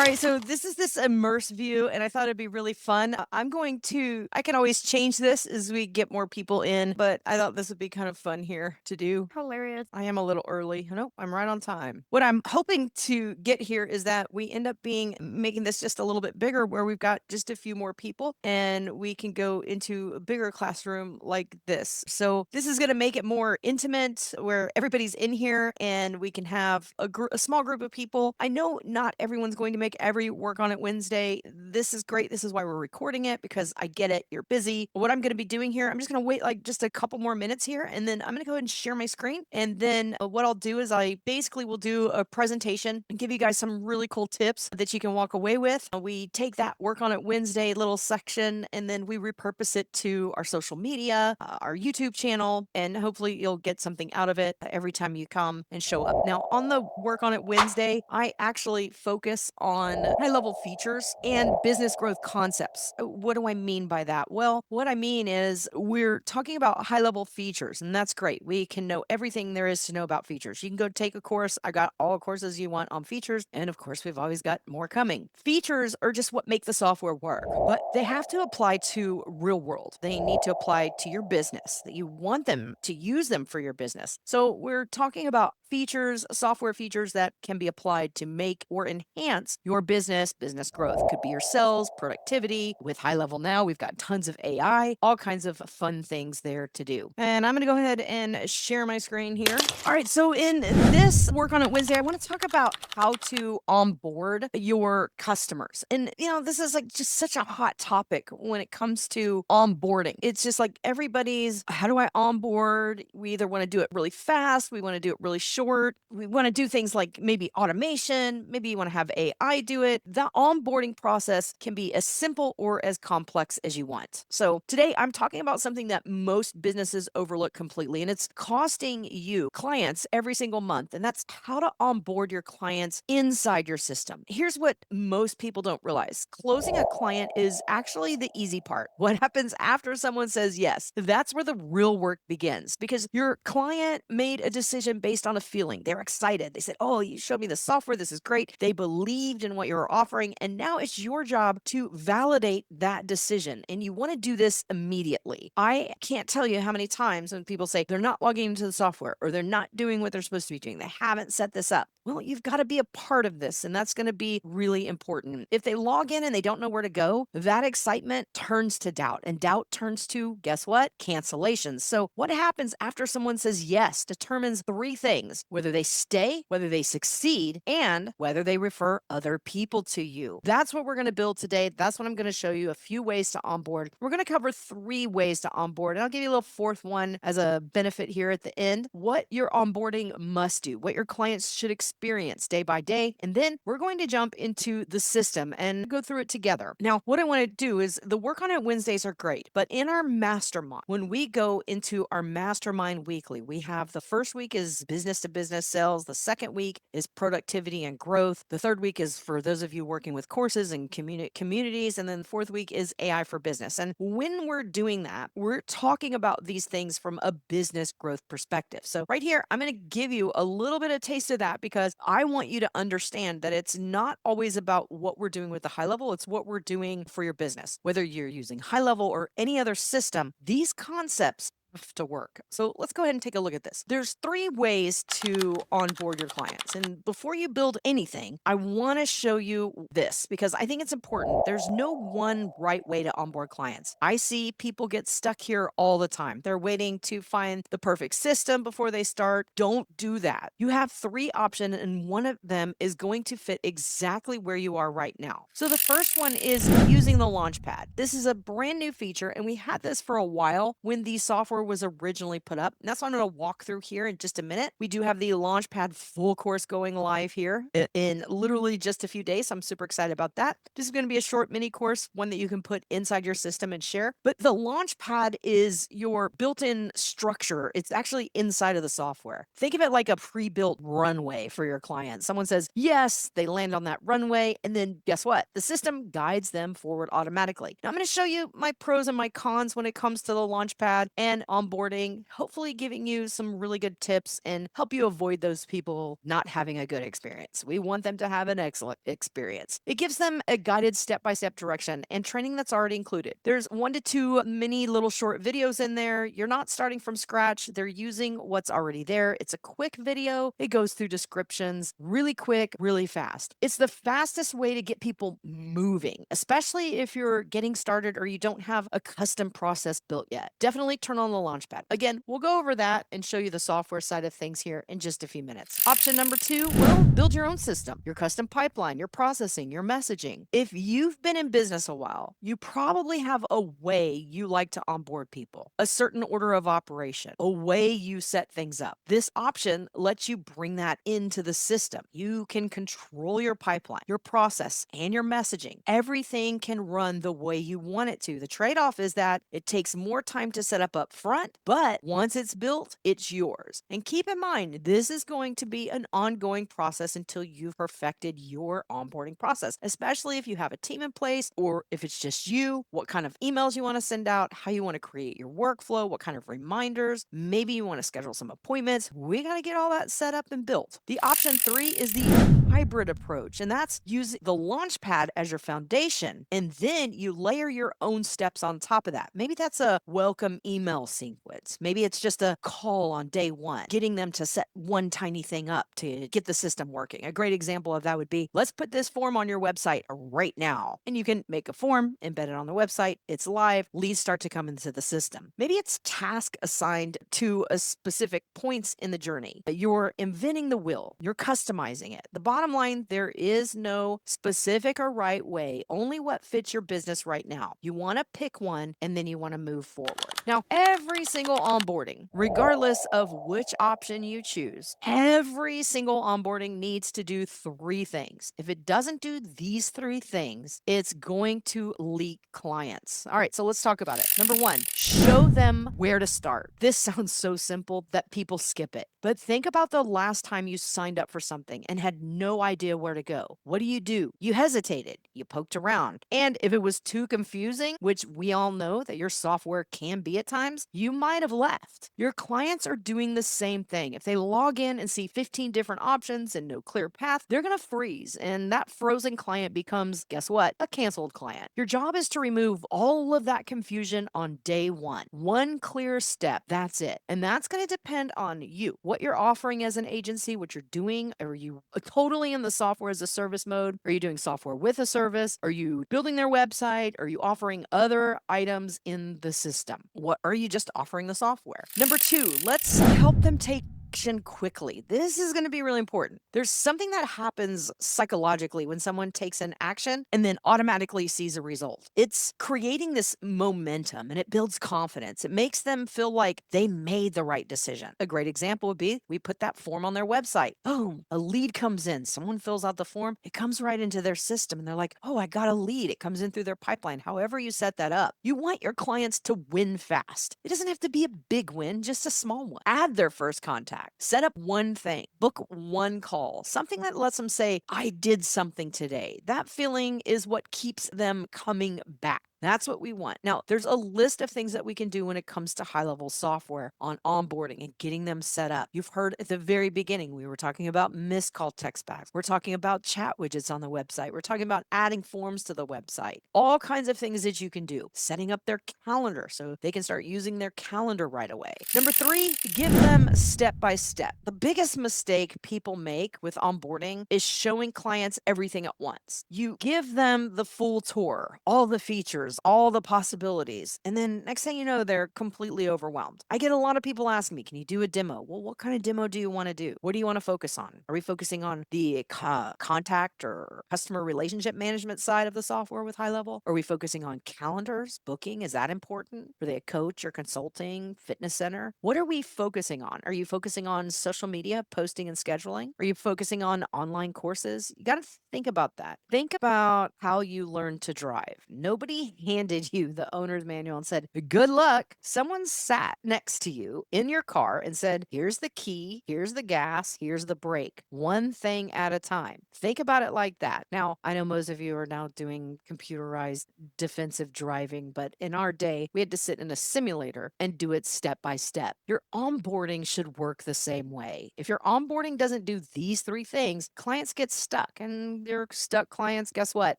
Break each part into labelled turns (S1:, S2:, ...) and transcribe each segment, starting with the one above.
S1: right, so this is this immerse view, and I thought it'd be really fun. I can always change this as we get more people in, but I thought this would be kind of fun here to do.
S2: Hilarious.
S1: I am a little early. Nope, I'm right on time. What I'm hoping to get here is that we end up making this just a little bit bigger where we've got just a few more people and we can go into a bigger classroom like this. So this is going to make it more intimate where everybody's in here and we can have a small group of people. I know not everyone's going to make every work on it Wednesday. This is great. This is why we're recording it because I get it. You're busy. What I'm going to be doing here, I'm just going to wait like just a couple more minutes here and then I'm going to go ahead and share my screen. And then what I'll do is I basically will do a presentation and give you guys some really cool tips that you can walk away with. We take that work on it Wednesday little section and then we repurpose it to our social media, our YouTube channel, and hopefully you'll get something out of it every time you come and show up. Now, on the work on it Wednesday, I actually focus on high level features and business growth concepts. What do I mean by that? Well, what I mean is we're talking about high level features, and that's great. We can know everything there is to know about features. You can go take a course. I got all courses you want on features. And of course, we've always got more coming. Features are just what make the software work, but they have to apply to real world. They need to apply to your business, that you want them to use them for your business. So we're talking about features, software features that can be applied to make or enhance your business growth. Could be your sales, productivity. With HighLevel now, we've got tons of AI, all kinds of fun things there to do. And I'm going to go ahead and share my screen here. All right, so in this work on it Wednesday, I want to talk about how to onboard your customers. And this is like just such a hot topic when it comes to onboarding. It's just like everybody's, how do I onboard? We either want to do it really fast, we want to do it really short. We want to do things like maybe automation, maybe you want to have AI do it. The onboarding process can be as simple or as complex as you want. So today I'm talking about something that most businesses overlook completely, and it's costing you clients every single month. And that's how to onboard your clients inside your system. Here's what most people don't realize. Closing a client is actually the easy part. What happens after someone says yes? That's where the real work begins because your client made a decision based on a feeling. They're excited. They said, "Oh, you showed me the software. This is great." They believed in what you were offering. And now it's your job to validate that decision. And you want to do this immediately. I can't tell you how many times when people say they're not logging into the software or they're not doing what they're supposed to be doing, they haven't set this up. Well, you've got to be a part of this, and that's going to be really important. If they log in and they don't know where to go, that excitement turns to doubt, and doubt turns to, guess what? Cancellations. So, what happens after someone says yes determines three things: whether they stay, whether they succeed, and whether they refer other people to you. That's what we're going to build today. That's what I'm going to show you: a few ways to onboard. We're going to cover 3 ways to onboard, and I'll give you a little fourth one as a benefit here at the end. What your onboarding must do, what your clients should experience day by day, and then we're going to jump into the system and go through it together. Now, what I want to do is the work on it Wednesdays are great, but in our mastermind, when we go into our mastermind weekly, we have the first week is business to business sales, the second week is productivity and growth, the third week is for those of you working with courses and communities, and then the fourth week is AI for business. And when we're doing that, we're talking about these things from a business growth perspective. So right here, I'm going to give you a little bit of taste of that because I want you to understand that it's not always about what we're doing with the high level, it's what we're doing for your business. Whether you're using high level or any other system, these concepts to work. So let's go ahead and take a look at this. There's 3 ways to onboard your clients. And before you build anything, I want to show you this because I think it's important. There's no one right way to onboard clients. I see people get stuck here all the time. They're waiting to find the perfect system before they start. Don't do that. You have 3 options and one of them is going to fit exactly where you are right now. So the first one is using the Launchpad. This is a brand new feature and we had this for a while when the software was originally put up. And that's what I'm going to walk through here in just a minute. We do have the Launchpad full course going live here in literally just a few days. So I'm super excited about that. This is going to be a short mini course, one that you can put inside your system and share. But the Launchpad is your built-in structure. It's actually inside of the software. Think of it like a pre-built runway for your client. Someone says yes, they land on that runway, and then guess what? The system guides them forward automatically. Now I'm going to show you my pros and my cons when it comes to the Launchpad, and onboarding, hopefully giving you some really good tips and help you avoid those people not having a good experience. We want them to have an excellent experience. It gives them a guided step-by-step direction and training that's already included. There's 1 to 2 mini little short videos in there. You're not starting from scratch. They're using what's already there. It's a quick video. It goes through descriptions really quick, really fast. It's the fastest way to get people moving, especially if you're getting started or you don't have a custom process built yet. Definitely turn on the Launchpad. Again, we'll go over that and show you the software side of things here in just a few minutes. Option number 2, well, build your own system, your custom pipeline, your processing, your messaging. If you've been in business a while, you probably have a way you like to onboard people, a certain order of operation, a way you set things up. This option lets you bring that into the system. You can control your pipeline, your process, and your messaging. Everything can run the way you want it to. The trade-off is that it takes more time to set up front, but once it's built, it's yours. And keep in mind, this is going to be an ongoing process until you've perfected your onboarding process, especially if you have a team in place or if it's just you, what kind of emails you want to send out, how you want to create your workflow, what kind of reminders, maybe you want to schedule some appointments. We got to get all that set up and built. The option 3 is the hybrid approach, and that's using the Launchpad as your foundation, and then you layer your own steps on top of that. Maybe that's a welcome email sequence. Maybe it's just a call on day 1, getting them to set one tiny thing up to get the system working. A great example of that would be, let's put this form on your website right now. And you can make a form, embed it on the website, it's live, leads start to come into the system. Maybe it's task assigned to a specific points in the journey. You're inventing the wheel, you're customizing it. The bottom line, there is no specific or right way, only what fits your business right now. You want to pick one and then you want to move forward. Now, every single onboarding, regardless of which option you choose, every single onboarding needs to do 3 things. If it doesn't do these 3 things, it's going to leak clients. All right, so let's talk about it. Number 1, show them where to start. This sounds so simple that people skip it. But think about the last time you signed up for something and had no idea where to go. What do? You hesitated, you poked around. And if it was too confusing, which we all know that your software can be at times, you might have left. Your clients are doing the same thing. If they log in and see 15 different options and no clear path, they're going to freeze. And that frozen client becomes, guess what? A canceled client. Your job is to remove all of that confusion on day 1. One clear step, that's it. And that's going to depend on you, what you're offering as an agency, what you're doing. Are you totally in the software as a service mode? Are you doing software with a service? Are you building their website? Are you offering other items in the system? What are you just offering the software? Number 2, let's help them take action quickly. This is going to be really important. There's something that happens psychologically when someone takes an action and then automatically sees a result. It's creating this momentum and it builds confidence. It makes them feel like they made the right decision. A great example would be, we put that form on their website. Boom, a lead comes in. Someone fills out the form. It comes right into their system and they're like, oh, I got a lead. It comes in through their pipeline. However you set that up, you want your clients to win fast. It doesn't have to be a big win, just a small one. Add their first contact. Set up one thing, book one call, something that lets them say, I did something today. That feeling is what keeps them coming back. That's what we want. Now, there's a list of things that we can do when it comes to high-level software on onboarding and getting them set up. You've heard at the very beginning, we were talking about missed call text backs. We're talking about chat widgets on the website. We're talking about adding forms to the website. All kinds of things that you can do. Setting up their calendar so they can start using their calendar right away. Number 3, give them step by step. The biggest mistake people make with onboarding is showing clients everything at once. You give them the full tour, all the features, all the possibilities. And then next thing you know, they're completely overwhelmed. I get a lot of people ask me, can you do a demo? Well, what kind of demo do you want to do? What do you want to focus on? Are we focusing on the contact or customer relationship management side of the software with HighLevel? Are we focusing on calendars, booking? Is that important? Are they a coach or consulting, fitness center? What are we focusing on? Are you focusing on social media, posting and scheduling? Are you focusing on online courses? You got to think about that. Think about how you learn to drive. Nobody handed you the owner's manual and said, good luck, someone sat next to you in your car and said, here's the key, here's the gas, here's the brake, one thing at a time. Think about it like that. Now, I know most of you are now doing computerized defensive driving, but in our day, we had to sit in a simulator and do it step by step. Your onboarding should work the same way. If your onboarding doesn't do these three things, clients get stuck, and your stuck clients, guess what?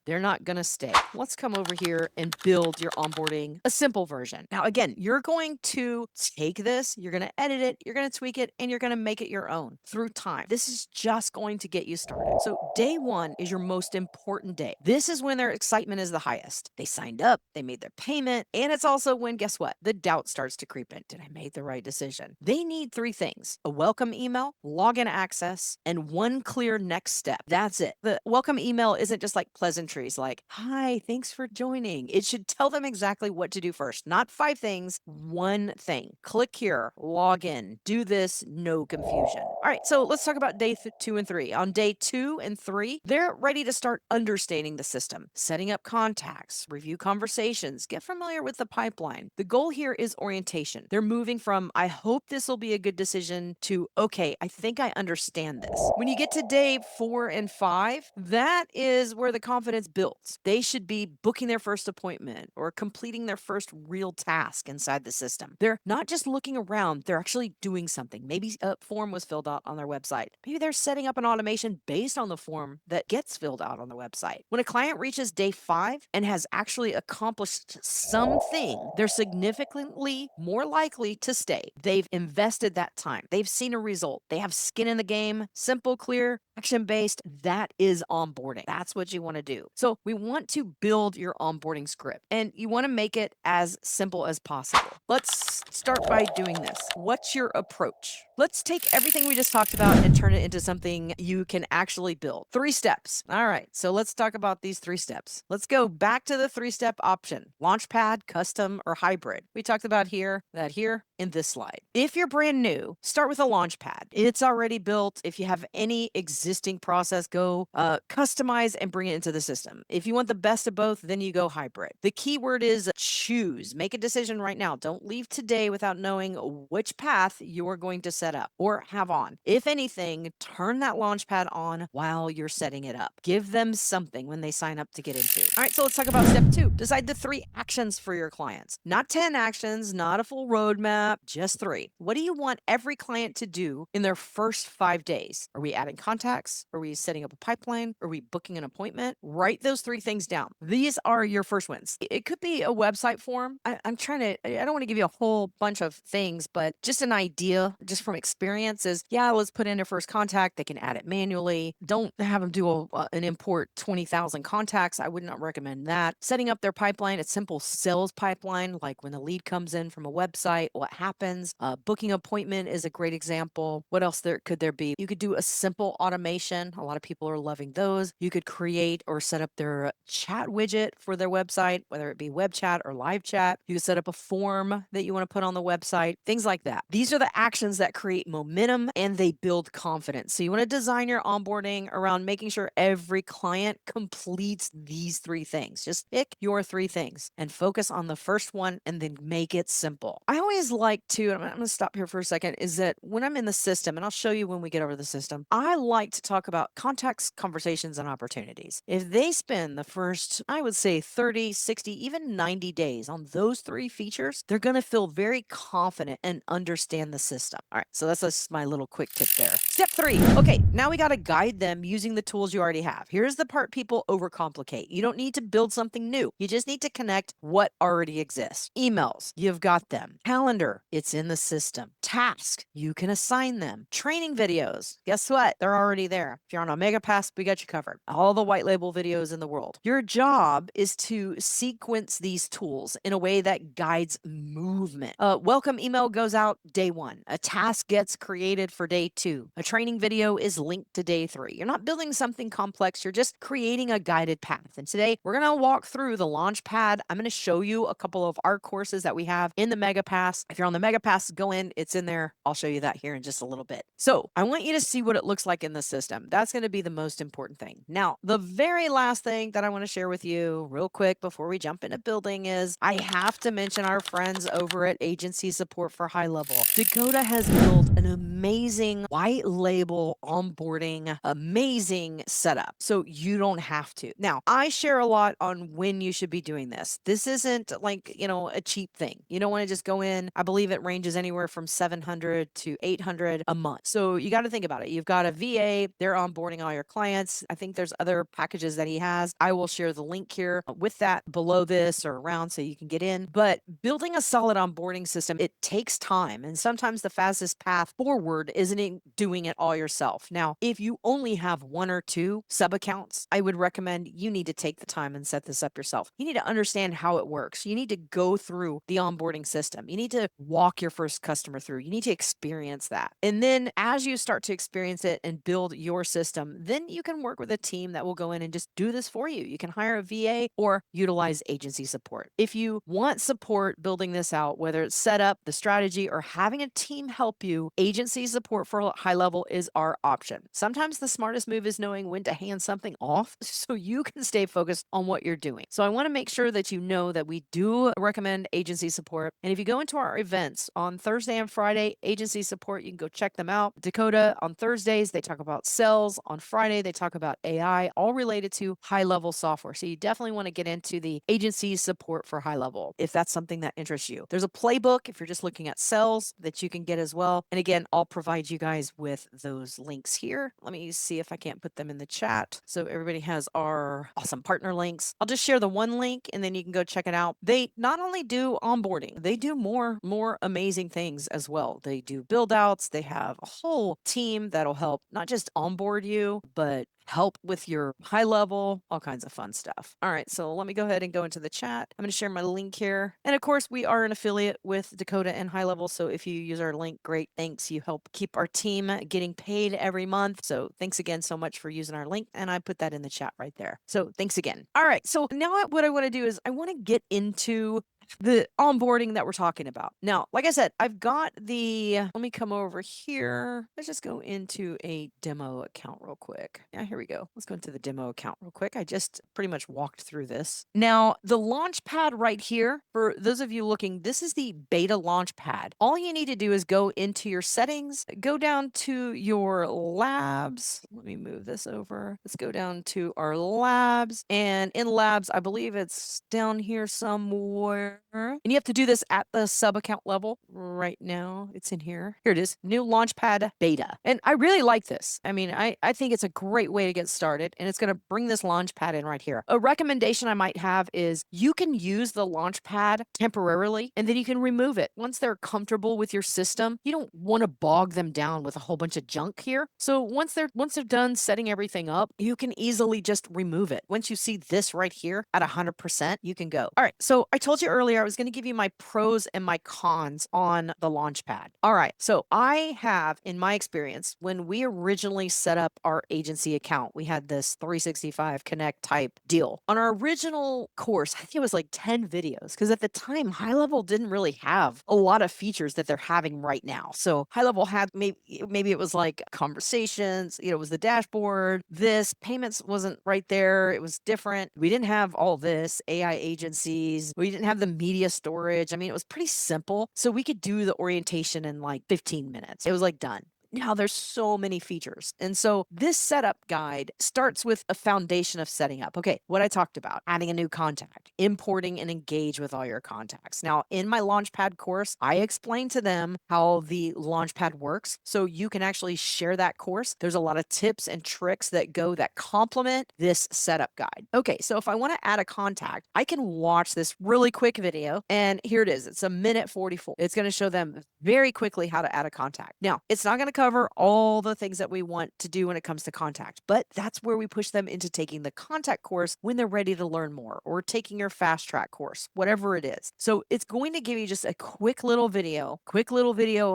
S1: They're not going to stay. Let's come over here and build your onboarding a simple version. Now, again, you're going to take this, you're going to edit it, you're going to tweak it, and you're going to make it your own through time. This is just going to get you started. So day one is your most important day. This is when their excitement is the highest. They signed up, they made their payment, and it's also when, guess what? The doubt starts to creep in. Did I make the right decision? They need three things: a welcome email, login access, and one clear next step. That's it. The welcome email isn't just like pleasantries like, hi, thanks for joining. It should tell them exactly what to do first. Not five things, one thing. Click here, log in, do this, no confusion. All right, so let's talk about day 2 and 3. On day 2 and 3, they're ready to start understanding the system, setting up contacts, review conversations, get familiar with the pipeline. The goal here is orientation. They're moving from, I hope this will be a good decision, to, okay, I think I understand this. When you get to day 4 and 5, that is where the confidence builds. They should be booking their first appointment or completing their first real task inside the system. They're not just looking around, they're actually doing something. Maybe a form was filled out on their website. Maybe they're setting up an automation based on the form that gets filled out on the website. When a client reaches day 5 and has actually accomplished something, they're significantly more likely to stay. They've invested that time. They've seen a result. They have skin in the game, simple, clear, action-based. That is onboarding. That's what you want to do. So we want to build your onboarding script, and you want to make it as simple as possible. Let's start by doing this. What's your approach? Let's take everything we just talked about and turn it into something you can actually build. 3 steps. All right, so let's talk about these 3 steps. Let's go back to the 3-step option: Launchpad, custom, or hybrid. We talked about that here in this slide. If you're brand new, start with a Launchpad. It's already built. If you have any existing process, go customize and bring it into the system. If you want the best of both, then you go hybrid. The key word is choose. Make a decision right now. Don't leave today without knowing which path you are going to set up or have on. If anything, turn that Launchpad on while you're setting it up. Give them something when they sign up to get into. All right, so let's talk about step 2. Decide the 3 actions for your clients. Not 10 actions, not a full roadmap, just 3. What do you want every client to do in their first 5 days? Are we adding contacts? Are we setting up a pipeline? Are we booking an appointment? Write those 3 things down. These are your first wins. It could be a website form. I don't want to give you a whole bunch of things, but just an idea, just from experience is, yeah, let's put in their first contact. They can add it manually. Don't have them do an import 20,000 contacts. I would not recommend that. Setting up their pipeline, a simple sales pipeline, like when a lead comes in from a website, what happens? Booking appointment is a great example. What else could there be? You could do a simple automation. A lot of people are loving those. You could create or set up their chat widget for their website, whether it be web chat or live chat. You could set up a form that you want to put on the website, things like that. These are the actions that create momentum and they build confidence. So you want to design your onboarding around making sure every client completes these 3 things. Just pick your 3 things and focus on the first one and then make it simple. I always like to, and I'm going to stop here for a second, is that when I'm in the system, and I'll show you when we get over the system, I like to talk about contacts, conversations, and opportunities. If they spend the first, I would say 30, 60, even 90 days on those 3 features, they're going to feel very confident and understand the system. All right, so that's just my little quick tip there. Step 3. Okay, now we got to guide them using the tools you already have. Here's the part people overcomplicate. You don't need to build something new. You just need to connect what already exists. Emails, you've got them. Calendar, it's in the system. Task, you can assign them. Training videos, guess what? They're already there. If you're on Omega Pass, we got you covered. All the white label videos in the world. Your job is to sequence these tools in a way that guides movement. Welcome email goes out day 1. A task gets created for for day 2. A training video is linked to day 3. You're not building something complex, you're just creating a guided path. And today we're going to walk through the Launchpad. I'm going to show you a couple of our courses that we have in the Mega Pass. If you're on the Mega Pass, go in, it's in there. I'll show you that here in just a little bit. So I want you to see what it looks like in the system. That's going to be the most important thing. Now, the very last thing that I want to share with you real quick before we jump into building is I have to mention our friends over at Agency Support for HighLevel. Dakota has built an amazing white label onboarding, amazing setup. So you don't have to. Now, I share a lot on when you should be doing this. This isn't like, a cheap thing. You don't want to just go in. I believe it ranges anywhere from 700 to 800 a month. So you got to think about it. You've got a VA, they're onboarding all your clients. I think there's other packages that he has. I will share the link here with that below this or around so you can get in. But building a solid onboarding system, it takes time. And sometimes the fastest path forward isn't doing it all yourself. Now, if you only have 1 or 2 sub accounts, I would recommend you need to take the time and set this up yourself. You need to understand how it works. You need to go through the onboarding system. You need to walk your first customer through. You need to experience that. And then as you start to experience it and build your system, then you can work with a team that will go in and just do this for you. You can hire a VA or utilize agency support. If you want support building this out, whether it's set up, the strategy, or having a team help you, agency support for HighLevel is our option. Sometimes the smartest move is knowing when to hand something off so you can stay focused on what you're doing. So I want to make sure that you know that we do recommend agency support. And if you go into our events on Thursday and Friday, agency support, you can go check them out. Dakota on Thursdays, they talk about sales. On Friday, they talk about AI, all related to high-level software. So you definitely want to get into the agency support for HighLevel if that's something that interests you. There's a playbook if you're just looking at sales that you can get as well. And again, I'll provide you guys with those links here. Let me see if I can't put them in the chat. So everybody has our awesome partner links. I'll just share the one link and then you can go check it out. They not only do onboarding, they do more amazing things as well. They do build outs. They have a whole team that'll help not just onboard you, but help with your high level, all kinds of fun stuff. All right, so let me go ahead and go into the chat. I'm going to share my link here. And of course, we are an affiliate with Dakota and HighLevel. So if you use our link, great. Thanks. You help keep our team getting paid every month. So thanks again so much for using our link. And I put that in the chat right there. So thanks again. All right, so now what I want to do is I want to get into the onboarding that we're talking about. Now, like I said, I've got let me come over here. Let's just go into a demo account real quick. Yeah, here we go. Let's go into the demo account real quick. I just pretty much walked through this. Now, the Launchpad right here, for those of you looking, this is the beta Launchpad. All you need to do is go into your settings, go down to your labs. Let me move this over. Let's go down to our labs. And in labs, I believe it's down here somewhere. And you have to do this at the sub account level right now. It's in here. Here it is. New Launchpad beta. And I really like this. I mean, I think it's a great way to get started. And it's going to bring this Launchpad in right here. A recommendation I might have is you can use the Launchpad temporarily and then you can remove it. Once they're comfortable with your system, you don't want to bog them down with a whole bunch of junk here. So once they're done setting everything up, you can easily just remove it. Once you see this right here at 100%, you can go. All right. So I told you earlier, I was going to give you my pros and my cons on the Launchpad. All right. So I have, in my experience, when we originally set up our agency account, we had this 365 Connect type deal. On our original course, I think it was like 10 videos because at the time, HighLevel didn't really have a lot of features that they're having right now. So HighLevel had maybe it was like conversations, it was the dashboard. This payments wasn't right there. It was different. We didn't have all this AI agencies. We didn't have the media storage. I mean, it was pretty simple. So we could do the orientation in like 15 minutes. It was like done. Now there's so many features. And so this setup guide starts with a foundation of setting up. Okay, what I talked about, adding a new contact, importing and engage with all your contacts. Now in my Launchpad course, I explain to them how the Launchpad works. So you can actually share that course. There's a lot of tips and tricks that complement this setup guide. Okay, so if I want to add a contact, I can watch this really quick video. And here it is. It's a minute 44. It's going to show them very quickly how to add a contact. Now, it's not going to cover cover all the things that we want to do when it comes to contact. But that's where we push them into taking the contact course when they're ready to learn more, or taking your fast track course, whatever it is. So it's going to give you just a quick little video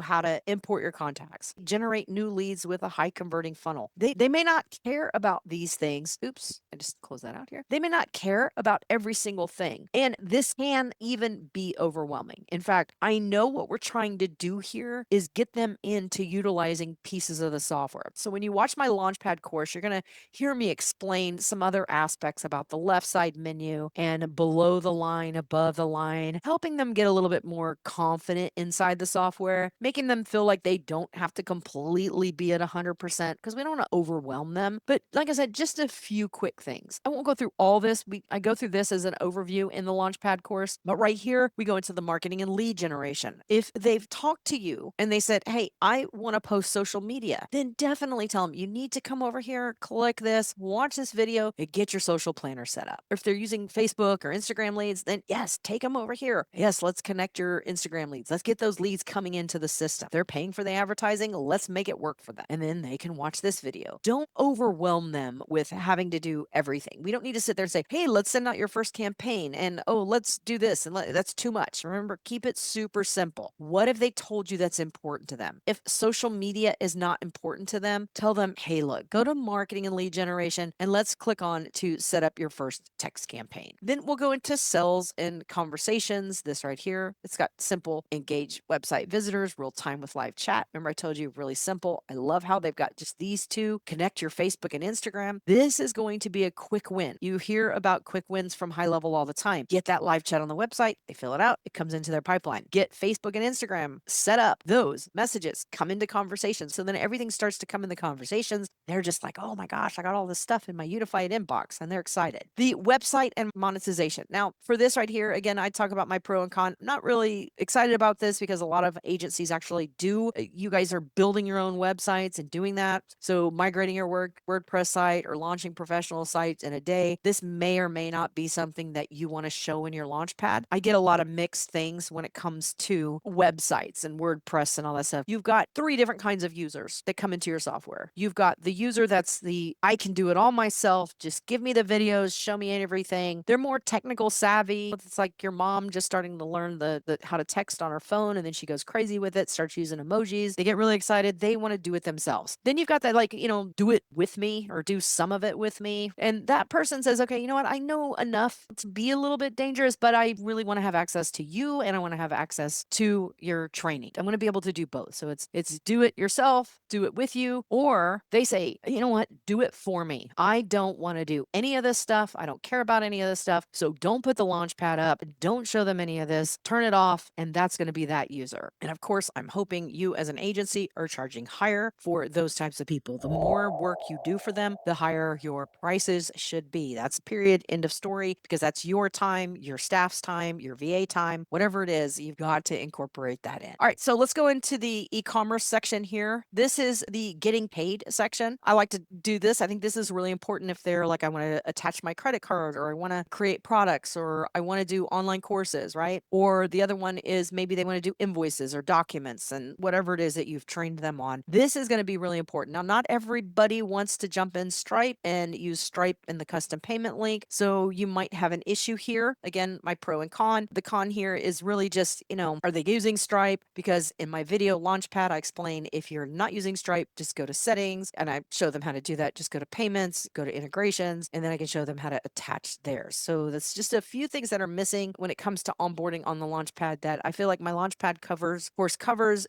S1: how to import your contacts, generate new leads with a high converting funnel. They may not care about these things. Oops, I just closed that out here. They may not care about every single thing. And this can even be overwhelming. In fact, I know what we're trying to do here is get them into utilizing pieces of the software. So when you watch my Launchpad course, you're going to hear me explain some other aspects about the left side menu and below the line, above the line, helping them get a little bit more confident inside the software, making them feel like they don't have to completely be at 100% because we don't want to overwhelm them. But like I said, just a few quick things. I won't go through all this. I go through this as an overview in the Launchpad course, but right here we go into the marketing and lead generation. If they've talked to you and they said, hey, I want to post social media, then definitely tell them you need to come over here, click this, watch this video, and get your social planner set up. Or if they're using Facebook or Instagram leads, then yes, take them over here. Yes, let's connect your Instagram leads. Let's get those leads coming into the system. They're paying for the advertising. Let's make it work for them. And then they can watch this video. Don't overwhelm them with having to do everything. We don't need to sit there and say, hey, let's send out your first campaign and oh, let's do this. And that's too much. Remember, keep it super simple. What if they told you that's important to them? If social media is not important to them, tell them, hey, look, go to marketing and lead generation and let's click on to set up your first text campaign. Then we'll go into sales and conversations. This right here, it's got simple engage website visitors, real time with live chat. Remember I told you really simple. I love how they've got just these two. Connect your Facebook and Instagram. This is going to be a quick win. You hear about quick wins from HighLevel all the time. Get that live chat on the website. They fill it out. It comes into their pipeline. Get Facebook and Instagram set up. Those messages come into conversations. So then everything starts to come in the conversations. They're just like, oh my gosh, I got all this stuff in my unified inbox, and they're excited. The website and monetization. Now, for this right here, again, I talk about my pro and con. I'm not really excited about this because a lot of agencies actually do. You guys are building your own websites and doing that. So migrating your WordPress site or launching professional sites in a day, this may or may not be something that you want to show in your Launchpad. I get a lot of mixed things when it comes to websites and WordPress and all that stuff. You've got 3 different kinds of users that come into your software. You've got the user that's the, I can do it all myself. Just give me the videos, show me everything. They're more technical savvy. It's like your mom just starting to learn the how to text on her phone, and then she goes crazy with it, starts using emojis. They get really excited. They want to do it themselves. Then you've got that, like, do it with me or do some of it with me. And that person says, okay, you know what? I know enough to be a little bit dangerous, but I really want to have access to you and I want to have access to your training. I want to be able to do both. So it's do it yourself, do it with you, or they say, you know what? Do it for me. I don't want to do any of this stuff. I don't care about any of this stuff. So don't put the Launchpad up. Don't show them any of this. Turn it off. And that's going to be that user. And of course, I'm hoping you as an agency are charging higher for those types of people. The more work you do for them, the higher your prices should be. That's period. End of story, because that's your time, your staff's time, your VA time, whatever it is, you've got to incorporate that in. All right. So let's go into the e-commerce section here. This is the getting paid section. I like to do this. I think this is really important if they're like, I want to attach my credit card, or I want to create products, or I want to do online courses, right? Or the other one is maybe they want to do invoices or documents and whatever it is that you've trained them on. This is going to be really important. Now, not everybody wants to jump in Stripe and use Stripe in the custom payment link. So you might have an issue here. Again, my pro and con. The con here is really just, are they using Stripe? Because in my video Launchpad, I explain if you're not using Stripe, just go to settings, and I show them how to do that. Just go to payments, go to integrations, and then I can show them how to attach theirs. So that's just a few things that are missing when it comes to onboarding on the Launchpad that I feel like my Launchpad covers.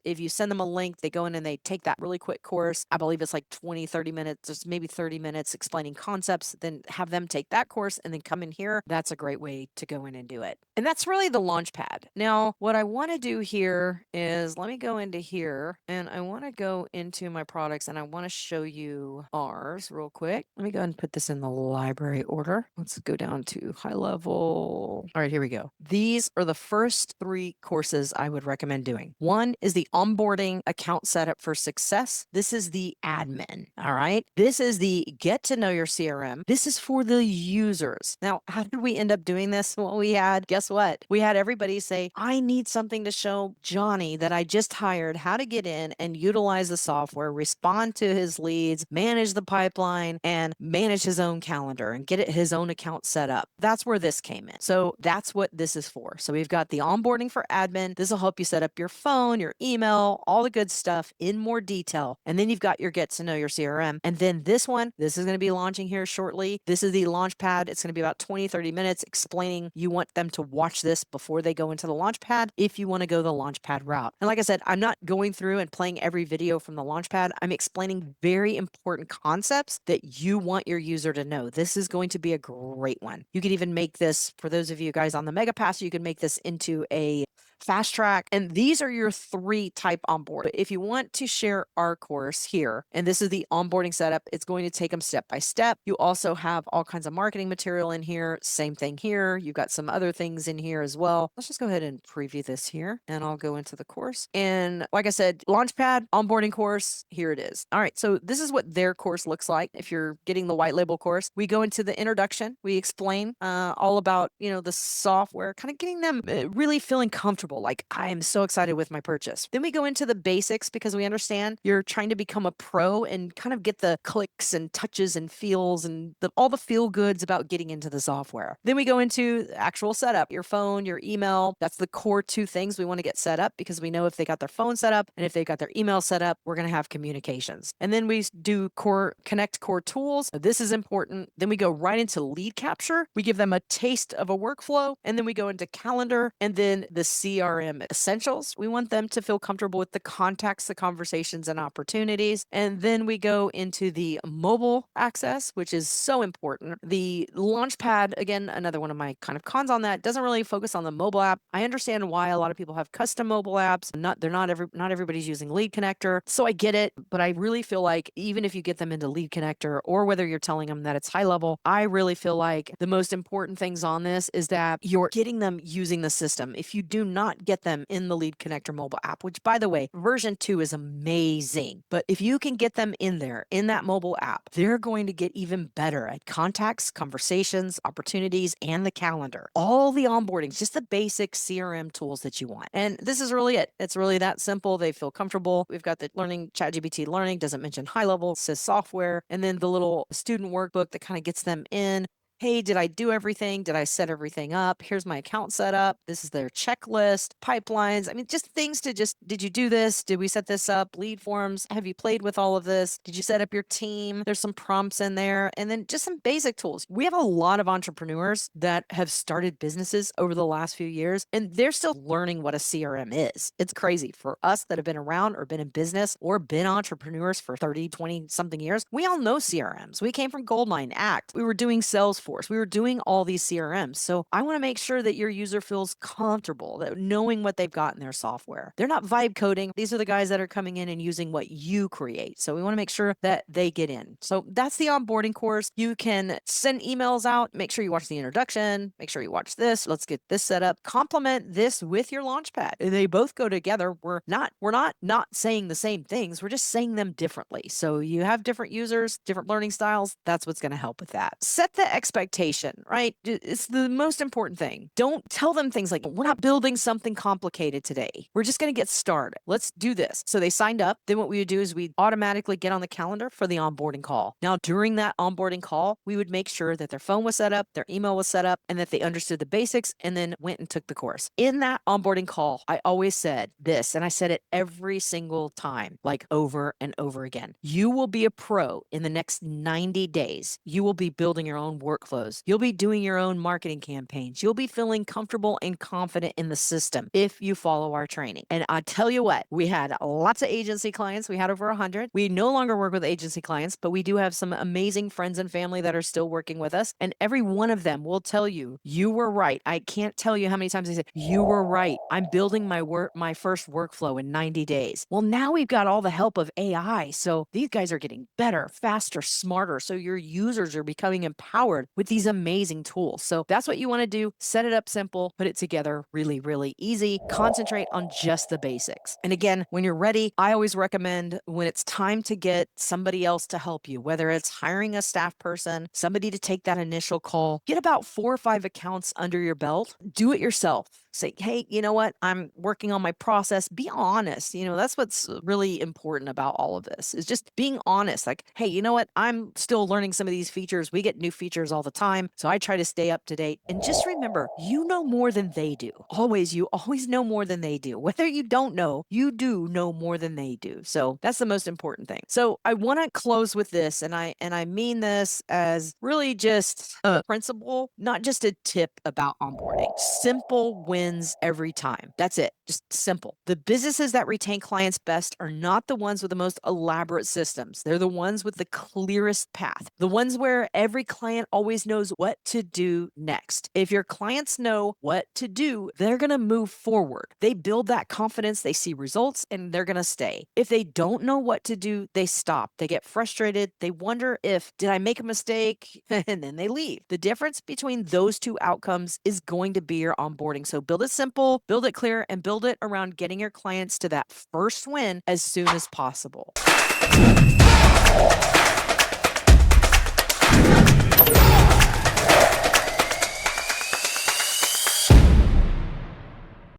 S1: If you send them a link, they go in and they take that really quick course. I believe it's like 20, 30 minutes, just maybe 30 minutes explaining concepts, then have them take that course and then come in here. That's a great way to go in and do it. And that's really the Launchpad. Now, what I want to do here is let me go into here and I want to go into my products and I want to show you ours real quick. Let me go ahead and put this in the library order. Let's go down to HighLevel. All right, here we go. These are the first 3 courses I would recommend doing. One is the onboarding account setup for success. This is the admin. All right. This is the get to know your CRM. This is for the users. Now, how did we end up doing this? Well, guess what? We had everybody say, I need something to show Johnny that I just hired how to get in and utilize the software, respond to his leads, manage the pipeline, and manage his own calendar and get his own account set up. That's where this came in. So that's what this is for. So we've got the onboarding for admin. This will help you set up your phone, your email, all the good stuff in more detail. And then you've got your get to know your CRM. And then this one, this is going to be launching here shortly. This is the launch pad. It's going to be about 20, 30 minutes explaining. You want them to watch this before they go into the launch pad if you want to go the launch pad route. And like I said, I'm not going through and playing every video from the launch pad. I'm explaining very important concepts that you want your user to know. This is going to be a great one. You could even make this, for those of you guys on the Mega Pass, you can make this into a fast track. And these are your 3 type onboard. If you want to share our course here, and this is the onboarding setup, it's going to take them step by step. You also have all kinds of marketing material in here. Same thing here. You've got some other things in here as well. Let's just go ahead and preview this here, and I'll go into the course. And like I said, Launchpad, onboarding course, here it is. All right, so this is what their course looks like. If you're getting the white label course, we go into the introduction. We explain all about, the software, kind of getting them really feeling comfortable. Like, I am so excited with my purchase. Then we go into the basics because we understand you're trying to become a pro and kind of get the clicks and touches and feels and all the feel goods about getting into the software. Then we go into the actual setup, your phone, your email. That's the core 2 things we want to get set up because we know if they got their phone set up and if they've got their email set up, we're going to have communications. And then we do connect core tools. This is important. Then we go right into lead capture. We give them a taste of a workflow, and then we go into calendar and then the CRM essentials. We want them to feel comfortable with the contacts, the conversations, and opportunities. And then we go into the mobile access, which is so important. The Launchpad, again, another one of my kind of cons on that, doesn't really focus on the mobile app. I understand why a lot of people have custom mobile apps. Not everybody's using Lead Connector, so I get it. But I really feel like even if you get them into Lead Connector, or whether you're telling them that it's HighLevel, I really feel like the most important things on this is that you're getting them using the system. If you do not get them in the Lead Connector mobile app, which by the way, version 2 is amazing, but if you can get them in there, in that mobile app, they're going to get even better at contacts, conversations, opportunities, and the calendar. All the onboarding, just the basic CRM tools that you want. And this is really it. It's really that simple. They feel comfortable. We've got the learning, ChatGPT learning, doesn't mention HighLevel, says software, and then the little student workbook that kind of gets them in. Hey, did I do everything? Did I set everything up? Here's my account setup. This is their checklist, pipelines. I mean, just things to did you do this? Did we set this up? Lead forms. Have you played with all of this? Did you set up your team? There's some prompts in there. And then just some basic tools. We have a lot of entrepreneurs that have started businesses over the last few years, and they're still learning what a CRM is. It's crazy for us that have been around or been in business or been entrepreneurs for 30, 20 something years. We all know CRMs. We came from Goldmine, Act. We were doing Salesforce. We were doing all these CRMs. So I want to make sure that your user feels comfortable, that knowing what they've got in their software. They're not vibe coding. These are the guys that are coming in and using what you create. So we want to make sure that they get in. So that's the onboarding course. You can send emails out. Make sure you watch the introduction. Make sure you watch this. Let's get this set up. Complement this with your Launchpad. They both go together. We're not saying the same things. We're just saying them differently. So you have different users, different learning styles. That's what's going to help with that. Set the expectation, right? It's the most important thing. Don't tell them things like, we're not building something complicated today. We're just going to get started. Let's do this. So they signed up. Then what we would do is we automatically get on the calendar for the onboarding call. Now, during that onboarding call, we would make sure that their phone was set up, their email was set up, and that they understood the basics and then went and took the course. In that onboarding call, I always said this, and I said it every single time, like over and over again. You will be a pro in the next 90 days. You will be building your own workflows. You'll be doing your own marketing campaigns. You'll be feeling comfortable and confident in the system if you follow our training. And I tell you what, we had lots of agency clients. We had over 100. We no longer work with agency clients, but we do have some amazing friends and family that are still working with us. And every one of them will tell you, you were right. I can't tell you how many times they say, you were right. I'm building my first workflow in 90 days. Well, now we've got all the help of AI. So these guys are getting better, faster, smarter. So your users are becoming empowered with these amazing tools. So that's what you want to do. Set it up simple, put it together really, really easy. Concentrate on just the basics. And again, when you're ready, I always recommend when it's time to get somebody else to help you, whether it's hiring a staff person, somebody to take that initial call, get about 4 or 5 accounts under your belt, do it yourself. Say, hey, you know what? I'm working on my process. Be honest. That's what's really important about all of this is just being honest. Like, hey, you know what? I'm still learning some of these features. We get new features all the time. So I try to stay up to date. And just remember, you know more than they do. Always, you always know more than they do. Whether you don't know, you do know more than they do. So that's the most important thing. So I want to close with this, and I mean this as really just a principle, not just a tip about onboarding. Simple wins every time. That's it. Just simple. The businesses that retain clients best are not the ones with the most elaborate systems. They're the ones with the clearest path. The ones where every client always knows what to do next. If your clients know what to do, they're going to move forward. They build that confidence, they see results, and they're going to stay. If they don't know what to do, they stop. They get frustrated. They wonder if, did I make a mistake? And then they leave. The difference between those two outcomes is going to be your onboarding. So build it simple, build it clear, and build it around getting your clients to that first win as soon as possible.